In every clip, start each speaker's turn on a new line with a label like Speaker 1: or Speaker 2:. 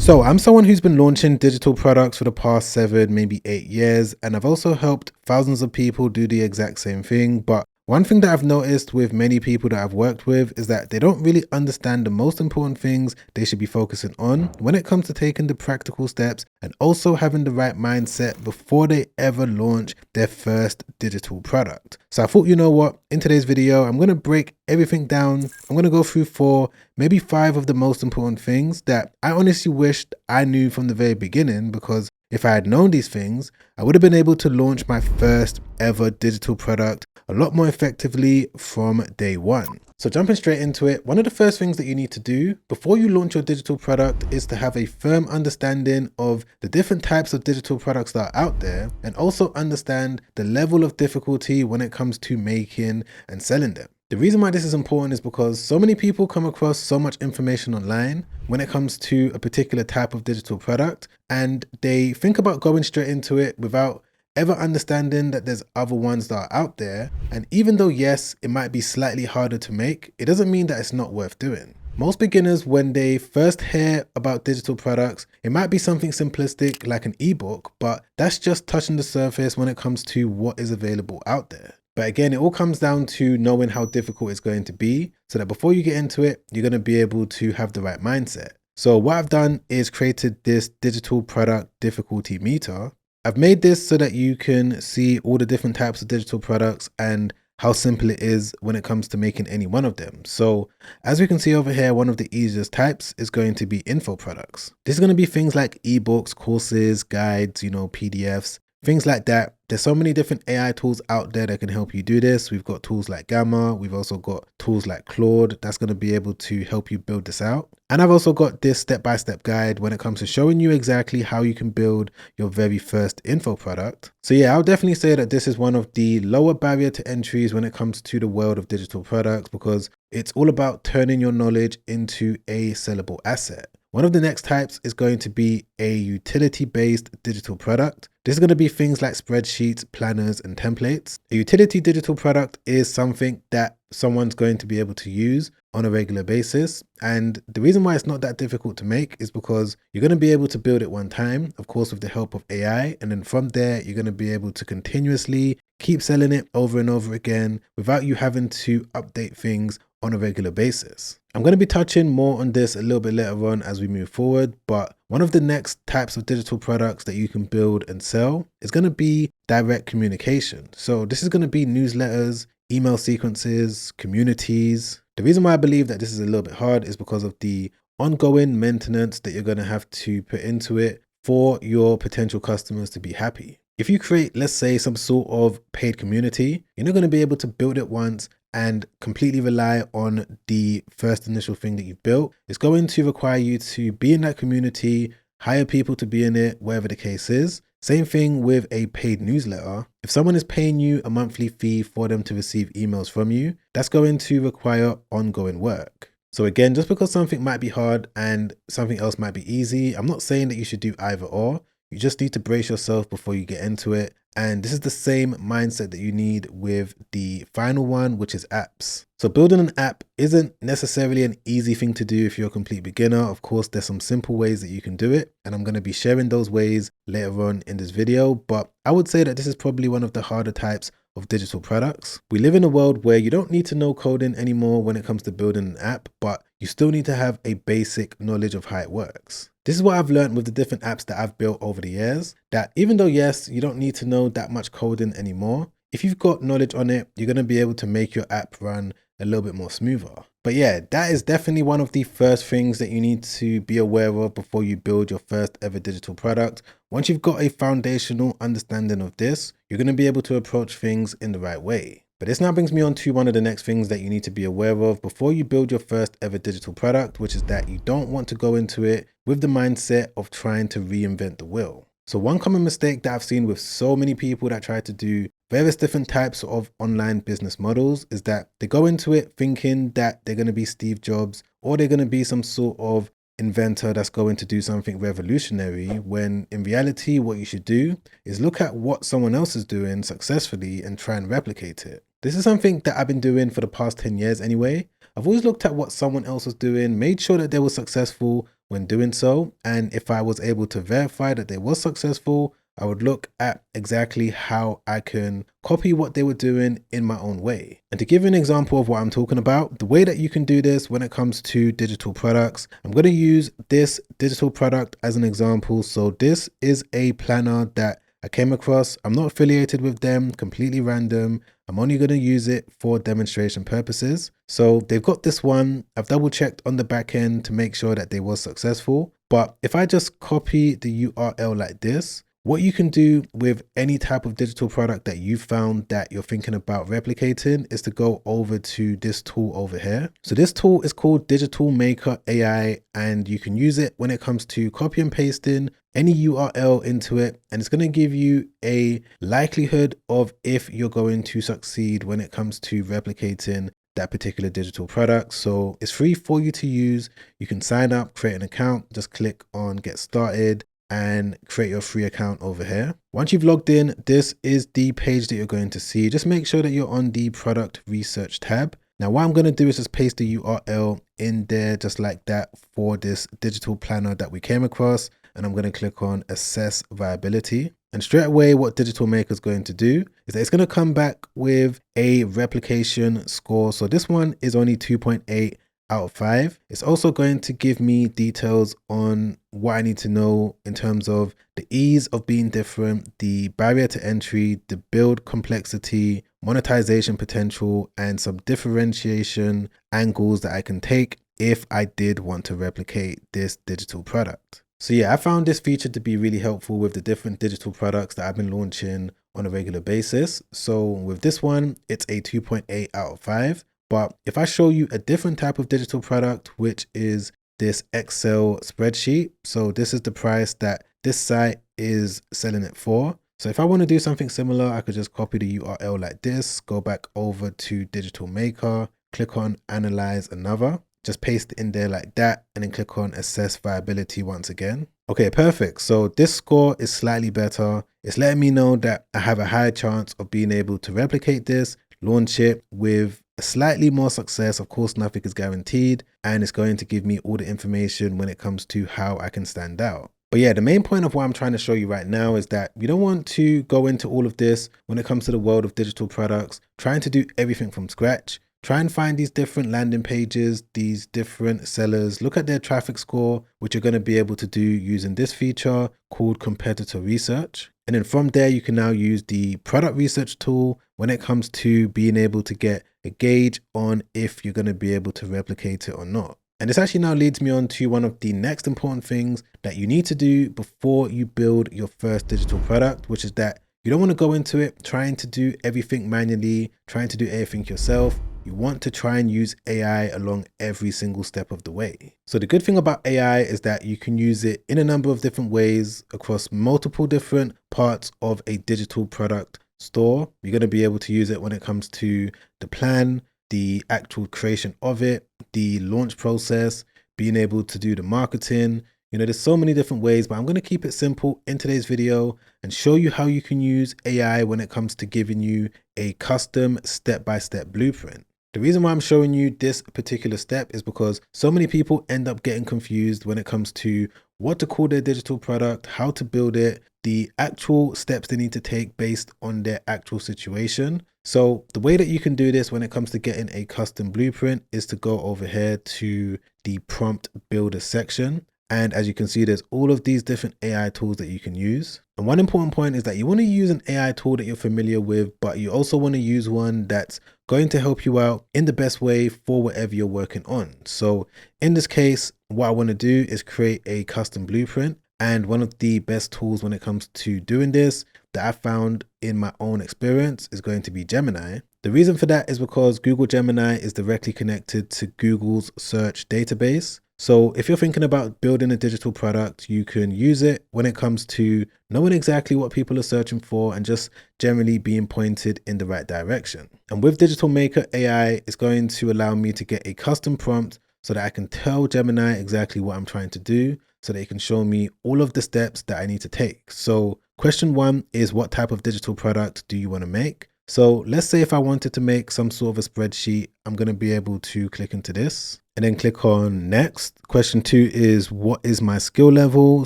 Speaker 1: So I'm someone who's been launching digital products for the past 7, maybe 8 years, and I've also helped thousands of people do the exact same thing. But one thing that I've noticed with many people that I've worked with is that they don't really understand the most important things they should be focusing on when it comes to taking the practical steps and also having the right mindset before they ever launch their first digital product. So I thought, you know what, in today's video, I'm going to break everything down. I'm going to go through 4, maybe 5 of the most important things that I honestly wished I knew from the very beginning, because if I had known these things, I would have been able to launch my first ever digital product a lot more effectively from day one. So jumping straight into it, one of the first things that you need to do before you launch your digital product is to have a firm understanding of the different types of digital products that are out there, and also understand the level of difficulty when it comes to making and selling them. The reason why this is important is because so many people come across so much information online when it comes to a particular type of digital product, and they think about going straight into it without ever understanding that there's other ones that are out there. And even though, yes, it might be slightly harder to make, it doesn't mean that it's not worth doing. Most beginners, when they first hear about digital products, it might be something simplistic like an ebook, but that's just touching the surface when it comes to what is available out there. But again, it all comes down to knowing how difficult it's going to be, so that before you get into it, you're going to be able to have the right mindset. So what I've done is created this digital product difficulty meter. I've made this so that you can see all the different types of digital products and how simple it is when it comes to making any one of them. So as we can see over here, one of the easiest types is going to be info products. This is going to be things like ebooks, courses, guides, PDFs, things like that. There's so many different AI tools out there that can help you do this. We've got tools like Gamma. We've also got tools like Claude that's going to be able to help you build this out. And I've also got this step-by-step guide when it comes to showing you exactly how you can build your very first info product. So yeah, I'll definitely say that this is one of the lower barrier to entries when it comes to the world of digital products, because it's all about turning your knowledge into a sellable asset. One of the next types is going to be a utility-based digital product. This is going to be things like spreadsheets, planners, and templates. A utility digital product is something that someone's going to be able to use on a regular basis. And the reason why it's not that difficult to make is because you're going to be able to build it one time, of course, with the help of AI. And then from there, you're going to be able to continuously keep selling it over and over again without you having to update things on a regular basis. I'm going to be touching more on this a little bit later on as we move forward, but one of the next types of digital products that you can build and sell is going to be direct communication. So this is going to be newsletters, email sequences, communities. The reason why I believe that this is a little bit hard is because of the ongoing maintenance that you're going to have to put into it for your potential customers to be happy. If you create, let's say, some sort of paid community, you're not going to be able to build it once and completely rely on the first initial thing that you've built. It's going to require you to be in that community, hire people to be in it, whatever the case is. Same thing with a paid newsletter. If someone is paying you a monthly fee for them to receive emails from you, that's going to require ongoing work. So again, just because something might be hard and something else might be easy, I'm not saying that you should do either or. You just need to brace yourself before you get into it. And this is the same mindset that you need with the final one, which is apps. So building an app isn't necessarily an easy thing to do if you're a complete beginner. Of course, there's some simple ways that you can do it, and I'm going to be sharing those ways later on in this video. But I would say that this is probably one of the harder types of digital products. We live in a world where you don't need to know coding anymore when it comes to building an app, but you still need to have a basic knowledge of how it works. This is what I've learned with the different apps that I've built over the years, that even though, yes, you don't need to know that much coding anymore, if you've got knowledge on it, you're going to be able to make your app run a little bit more smoother. But yeah, that is definitely one of the first things that you need to be aware of before you build your first ever digital product. Once you've got a foundational understanding of this, you're going to be able to approach things in the right way. But this now brings me on to one of the next things that you need to be aware of before you build your first ever digital product, which is that you don't want to go into it with the mindset of trying to reinvent the wheel. So one common mistake that I've seen with so many people that try to do various different types of online business models is that they go into it thinking that they're going to be Steve Jobs, or they're going to be some sort of inventor that's going to do something revolutionary, when in reality what you should do is look at what someone else is doing successfully and try and replicate it. This is something that I've been doing for the past 10 years anyway. I've always looked at what someone else was doing, made sure that they were successful, when doing so. And if I was able to verify that they were successful, I would look at exactly how I can copy what they were doing in my own way. And to give you an example of what I'm talking about, the way that you can do this when it comes to digital products, I'm going to use this digital product as an example. So this is a planner that I came across. I'm not affiliated with them, completely random. I'm only going to use it for demonstration purposes. So they've got this one. I've double checked on the back end to make sure that they were successful. But if I just copy the URL like this, what you can do with any type of digital product that you found that you're thinking about replicating is to go over to this tool over here. So this tool is called Digital Maker AI, and you can use it when it comes to copy and pasting any URL into it, and it's going to give you a likelihood of if you're going to succeed when it comes to replicating that particular digital product. So it's free for you to use. You can sign up, create an account, just click on get started and create your free account over here. Once you've logged in, this is the page that you're going to see. Just make sure that you're on the product research tab. Now what I'm going to do is just paste the URL in there just like that for this digital planner that we came across, and I'm going to click on assess viability. And straight away what Digital Maker is going to do is that it's going to come back with a replication score. So this one is only 2.8 out of 5. It's also going to give me details on what I need to know in terms of the ease of being different, the barrier to entry, the build complexity, monetization potential, and some differentiation angles that I can take if I did want to replicate this digital product. So yeah, I found this feature to be really helpful with the different digital products that I've been launching on a regular basis. So with this one, it's a 2.8 out of 5. But if I show you a different type of digital product, which is this Excel spreadsheet, so this is the price that this site is selling it for. So if I want to do something similar, I could just copy the URL like this, go back over to Digital Maker, click on Analyze Another, just paste it in there like that, and then click on Assess Viability once again. Okay, perfect. So this score is slightly better. It's letting me know that I have a higher chance of being able to replicate this, launch it with slightly more success. Of course, nothing is guaranteed, and it's going to give me all the information when it comes to how I can stand out. But yeah, the main point of what I'm trying to show you right now is that you don't want to go into all of this when it comes to the world of digital products, trying to do everything from scratch. Try and find these different landing pages, these different sellers, look at their traffic score, which you're going to be able to do using this feature called competitor research. And then from there, you can now use the product research tool when it comes to being able to get a gauge on if you're going to be able to replicate it or not. And this actually now leads me on to one of the next important things that you need to do before you build your first digital product, which is that you don't want to go into it trying to do everything manually, trying to do everything yourself. You want to try and use AI along every single step of the way. So the good thing about AI is that you can use it in a number of different ways across multiple different parts of a digital product store. You're going to be able to use it when it comes to the plan, the actual creation of it, the launch process, being able to do the marketing. You know, there's so many different ways, but I'm going to keep it simple in today's video and show you how you can use AI when it comes to giving you a custom step-by-step blueprint. The reason why I'm showing you this particular step is because so many people end up getting confused when it comes to what to call their digital product, how to build it, the actual steps they need to take based on their actual situation. So the way that you can do this when it comes to getting a custom blueprint is to go over here to the prompt builder section. And as you can see, there's all of these different AI tools that you can use. And one important point is that you want to use an AI tool that you're familiar with, but you also want to use one that's going to help you out in the best way for whatever you're working on. So in this case, what I want to do is create a custom blueprint. And one of the best tools when it comes to doing this that I found in my own experience is going to be Gemini. The reason for that is because Google Gemini is directly connected to Google's search database. So if you're thinking about building a digital product, you can use it when it comes to knowing exactly what people are searching for and just generally being pointed in the right direction. And with Digital Maker AI, it's going to allow me to get a custom prompt so that I can tell Gemini exactly what I'm trying to do, so that it can show me all of the steps that I need to take. So question one is, what type of digital product do you want to make? So let's say if I wanted to make some sort of a spreadsheet, I'm going to be able to click into this. and then click on next. Question 2 is, what is my skill level?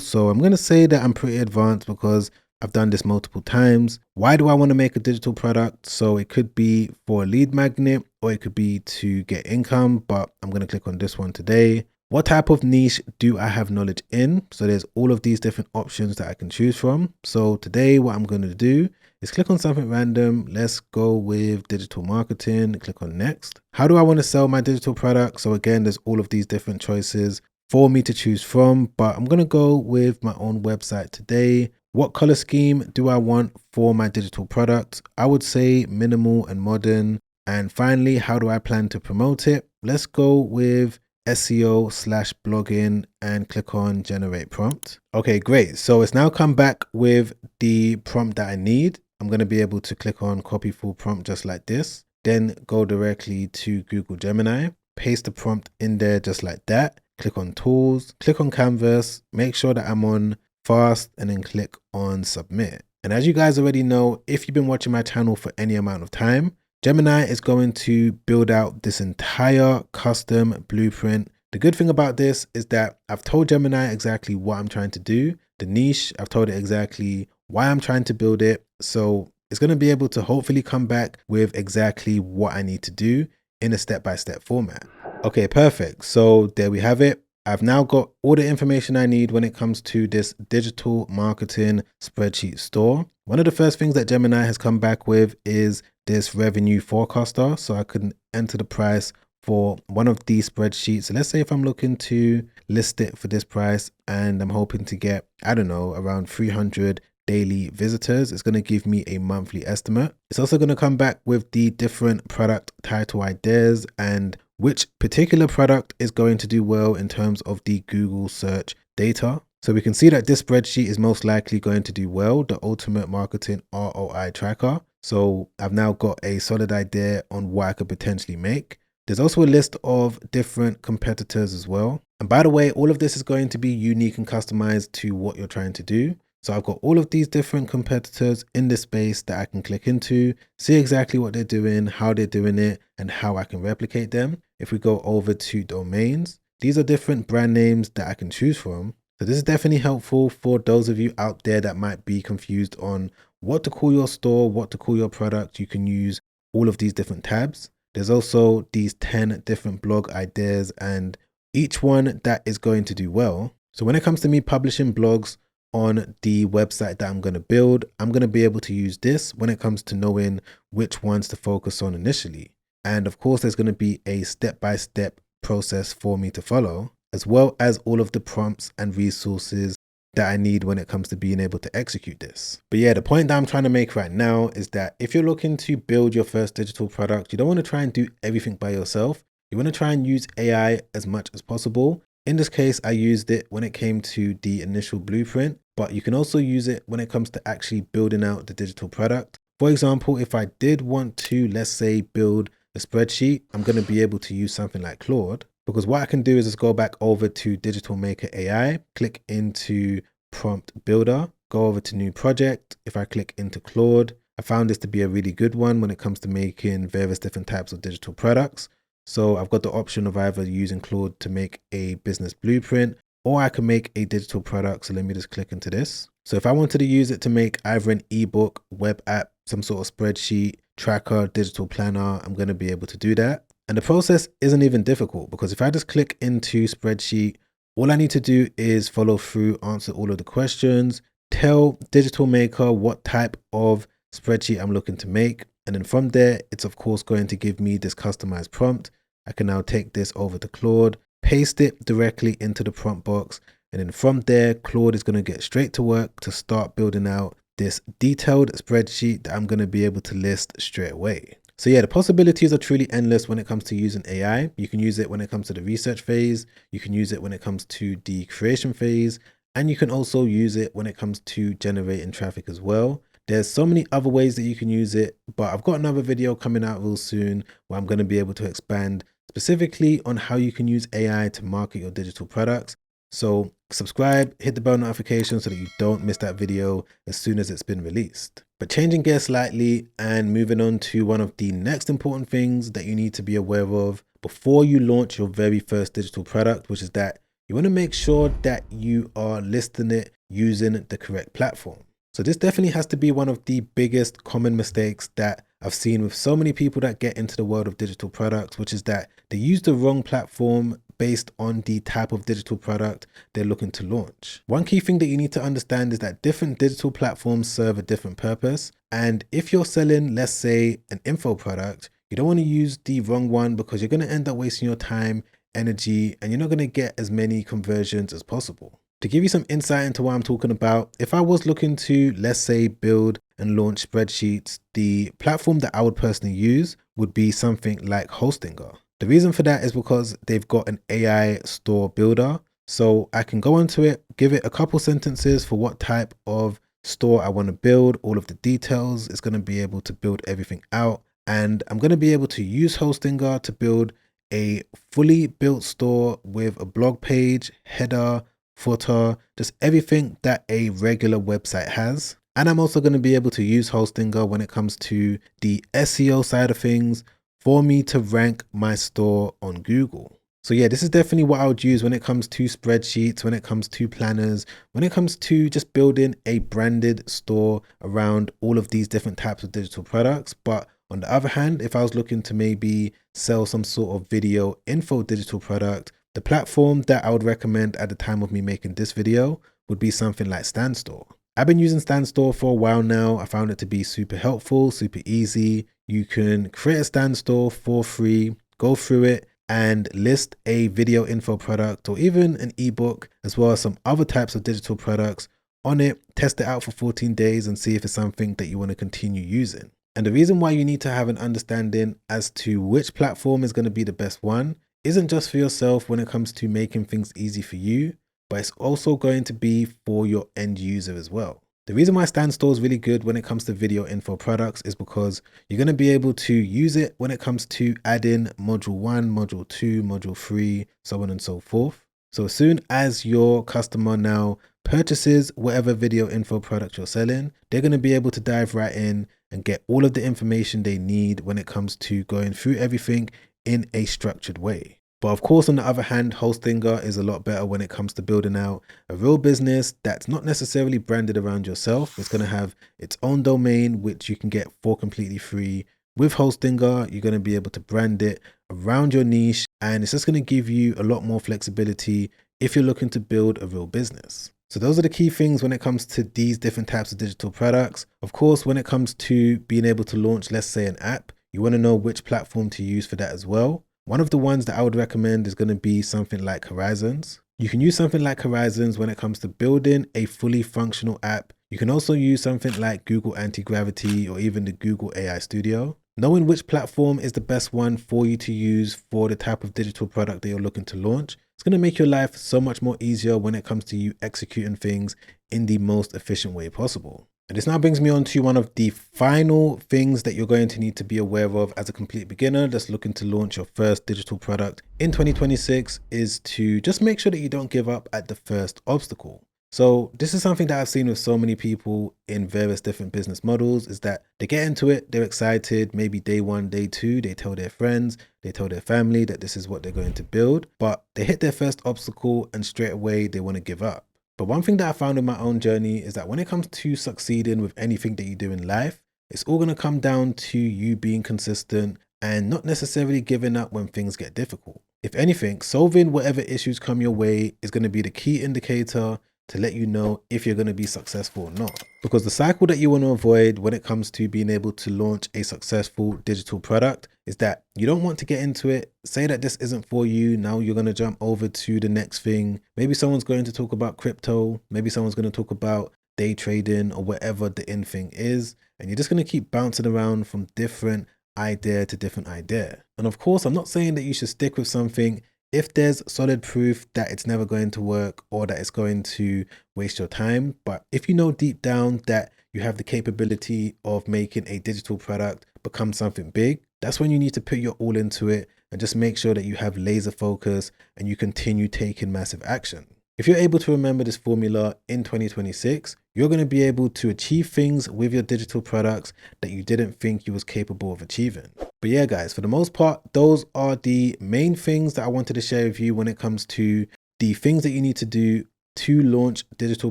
Speaker 1: So I'm going to say that I'm pretty advanced because I've done this multiple times. Why do I want to make a digital product? So it could be for a lead magnet or it could be to get income, but I'm going to click on this one today. What type of niche do I have knowledge in? So there's all of these different options that I can choose from. So today what I'm going to do is click on something random. Let's go with digital marketing. Click on next. How do I want to sell my digital product? So again, there's all of these different choices for me to choose from, but I'm going to go with my own website today. What color scheme do I want for my digital product? I would say minimal and modern. And finally, how do I plan to promote it? Let's go with SEO/blogging and click on generate prompt. Okay, great. So it's now come back with the prompt that I need. I'm going to be able to click on copy full prompt just like this. Then go directly to Google Gemini, paste the prompt in there just like that. Click on tools, click on canvas, make sure that I'm on fast and then click on submit. And as you guys already know, if you've been watching my channel for any amount of time, Gemini is going to build out this entire custom blueprint. The good thing about this is that I've told Gemini exactly what I'm trying to do, the niche, I've told it exactly why I'm trying to build it. So it's going to be able to hopefully come back with exactly what I need to do in a step-by-step format. Okay, perfect. So there we have it. I've now got all the information I need when it comes to this digital marketing spreadsheet store. One of the first things that Gemini has come back with is this revenue forecaster. So I can enter the price for one of these spreadsheets. So let's say if I'm looking to list it for this price and I'm hoping to get, I don't know, around 300 daily visitors, it's going to give me a monthly estimate. It's also going to come back with the different product title ideas and which particular product is going to do well in terms of the Google search data. So we can see that this spreadsheet is most likely going to do well, the ultimate marketing ROI tracker. So I've now got a solid idea on what I could potentially make. There's also a list of different competitors as well. And by the way, all of this is going to be unique and customized to what you're trying to do. So I've got all of these different competitors in this space that I can click into, see exactly what they're doing, how they're doing it, and how I can replicate them. If we go over to domains, these are different brand names that I can choose from. So this is definitely helpful for those of you out there that might be confused on what to call your store, what to call your product. You can use all of these different tabs. There's also these 10 different blog ideas and each one that is going to do well. So when it comes to me publishing blogs on the website that I'm going to build, I'm going to be able to use this when it comes to knowing which ones to focus on initially. And of course, there's going to be a step-by-step process for me to follow, as well as all of the prompts and resources that I need when it comes to being able to execute this. But yeah, the point that I'm trying to make right now is that if you're looking to build your first digital product, you don't want to try and do everything by yourself. You want to try and use AI as much as possible. In this case, I used it when it came to the initial blueprint, but you can also use it when it comes to actually building out the digital product. For example, if I did want to, let's say, build a spreadsheet, I'm going to be able to use something like Claude, because what I can do is just go back over to Digital Maker AI, click into Prompt Builder, go over to New Project. If I click into Claude, I found this to be a really good one when it comes to making various different types of digital products. So I've got the option of either using Claude to make a business blueprint, or I can make a digital product. So let me just click into this. So if I wanted to use it to make either an ebook, web app, some sort of spreadsheet, tracker, digital planner, I'm going to be able to do that. And the process isn't even difficult, because if I just click into spreadsheet, all I need to do is follow through, answer all of the questions, tell Digital Maker what type of spreadsheet I'm looking to make. And then from there, it's of course going to give me this customized prompt. I can now take this over to Claude, paste it directly into the prompt box. And then from there, Claude is going to get straight to work to start building out this detailed spreadsheet that I'm going to be able to list straight away. So yeah, the possibilities are truly endless when it comes to using AI. You can use it when it comes to the research phase. You can use it when it comes to the creation phase. And you can also use it when it comes to generating traffic as well. There's so many other ways that you can use it, but I've got another video coming out real soon where I'm going to be able to expand specifically on how you can use AI to market your digital products. So subscribe, hit the bell notification so that you don't miss that video as soon as it's been released. But changing gears slightly and moving on to one of the next important things that you need to be aware of before you launch your very first digital product, which is that you want to make sure that you are listing it using the correct platform. So this definitely has to be one of the biggest common mistakes that I've seen with so many people that get into the world of digital products, which is that they use the wrong platform based on the type of digital product they're looking to launch. One key thing that you need to understand is that different digital platforms serve a different purpose. And if you're selling, let's say, an info product, you don't want to use the wrong one because you're going to end up wasting your time, energy, and you're not going to get as many conversions as possible. To give you some insight into what I'm talking about, if I was looking to, let's say, build and launch spreadsheets, the platform that I would personally use would be something like Hostinger. The reason for that is because they've got an AI store builder. So I can go into it, give it a couple sentences for what type of store I want to build, all of the details. It's going to be able to build everything out. And I'm going to be able to use Hostinger to build a fully built store with a blog page, header, footer, just everything that a regular website has. And I'm also going to be able to use Hostinger when it comes to the SEO side of things for me to rank my store on Google. So yeah, this is definitely what I would use when it comes to spreadsheets, when it comes to planners, when it comes to just building a branded store around all of these different types of digital products. But on the other hand, if I was looking to maybe sell some sort of video info digital product, the platform that I would recommend at the time of me making this video would be something like Standstore. I've been using Standstore for a while now. I found it to be super helpful, super easy. You can create a Standstore for free, go through it and list a video info product or even an ebook, as well as some other types of digital products on it, test it out for 14 days and see if it's something that you want to continue using. And the reason why you need to have an understanding as to which platform is going to be the best one isn't just for yourself when it comes to making things easy for you, but it's also going to be for your end user as well. The reason why Standstore is really good when it comes to video info products is because you're going to be able to use it when it comes to adding module 1, module 2, module 3, so on and so forth. So as soon as your customer now purchases whatever video info product you're selling, they're going to be able to dive right in and get all of the information they need when it comes to going through everything in a structured way. But of course, on the other hand, Hostinger is a lot better when it comes to building out a real business that's not necessarily branded around yourself. It's going to have its own domain, which you can get for completely free. With Hostinger, you're going to be able to brand it around your niche, and it's just going to give you a lot more flexibility if you're looking to build a real business. So those are the key things when it comes to these different types of digital products. Of course, when it comes to being able to launch, let's say, an app, you want to know which platform to use for that as well. One of the ones that I would recommend is going to be something like Horizons. You can use something like Horizons when it comes to building a fully functional app. You can also use something like Google Anti-Gravity or even the Google AI Studio. Knowing which platform is the best one for you to use for the type of digital product that you're looking to launch, it's going to make your life so much more easier when it comes to you executing things in the most efficient way possible. And this now brings me on to one of the final things that you're going to need to be aware of as a complete beginner that's looking to launch your first digital product in 2026 is to just make sure that you don't give up at the first obstacle. So this is something that I've seen with so many people in various different business models is that they get into it, they're excited, maybe day 1, day 2, they tell their friends, they tell their family that this is what they're going to build, but they hit their first obstacle and straight away they want to give up. But one thing that I found in my own journey is that when it comes to succeeding with anything that you do in life, it's all going to come down to you being consistent and not necessarily giving up when things get difficult. If anything, solving whatever issues come your way is going to be the key indicator to let you know if you're going to be successful or not. Because the cycle that you want to avoid when it comes to being able to launch a successful digital product is that you don't want to get into it, say that this isn't for you, now you're going to jump over to the next thing. Maybe someone's going to talk about crypto, maybe someone's going to talk about day trading or whatever the in thing is, and you're just going to keep bouncing around from different idea to different idea. And of course, I'm not saying that you should stick with something if there's solid proof that it's never going to work or that it's going to waste your time. But if you know deep down that you have the capability of making a digital product become something big, that's when you need to put your all into it and just make sure that you have laser focus and you continue taking massive action. If you're able to remember this formula in 2026, you're going to be able to achieve things with your digital products that you didn't think you was capable of achieving. But yeah, guys, for the most part, those are the main things that I wanted to share with you when it comes to the things that you need to do to launch digital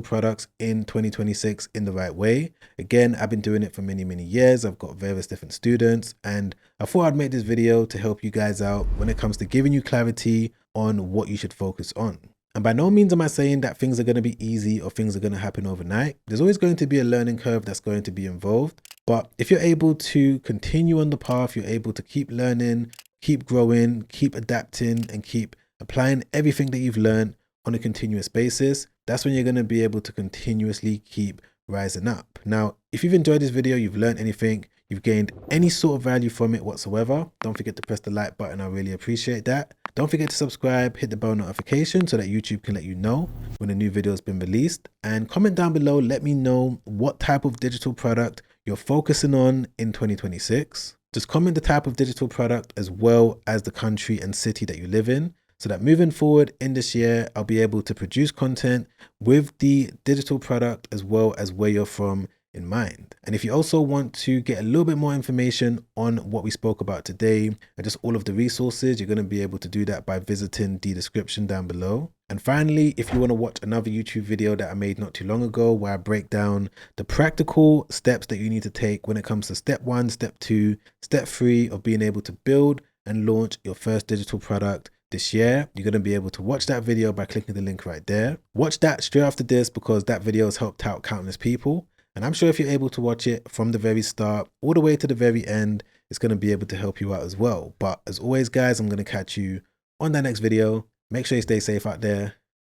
Speaker 1: products in 2026 in the right way. Again, I've been doing it for many, many years. I've got various different students, and I thought I'd make this video to help you guys out when it comes to giving you clarity on what you should focus on. And by no means am I saying that things are going to be easy or things are going to happen overnight. There's always going to be a learning curve that's going to be involved. But if you're able to continue on the path, you're able to keep learning, keep growing, keep adapting, and keep applying everything that you've learned on a continuous basis, that's when you're going to be able to continuously keep rising up. Now, if you've enjoyed this video, you've learned anything, you've gained any sort of value from it whatsoever, don't forget to press the like button. I really appreciate that. Don't forget to subscribe, hit the bell notification so that YouTube can let you know when a new video has been released, and comment down below. Let me know what type of digital product you're focusing on in 2026. Just comment the type of digital product as well as the country and city that you live in, so that moving forward in this year, I'll be able to produce content with the digital product as well as where you're from in mind. And if you also want to get a little bit more information on what we spoke about today and just all of the resources, you're going to be able to do that by visiting the description down below. And finally, if you want to watch another YouTube video that I made not too long ago, where I break down the practical steps that you need to take when it comes to step 1, step 2, step 3 of being able to build and launch your first digital product this year, you're going to be able to watch that video by clicking the link right there. Watch that straight after this, because that video has helped out countless people. And I'm sure if you're able to watch it from the very start all the way to the very end, it's going to be able to help you out as well. But as always, guys, I'm going to catch you on that next video. Make sure you stay safe out there.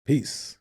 Speaker 1: Peace.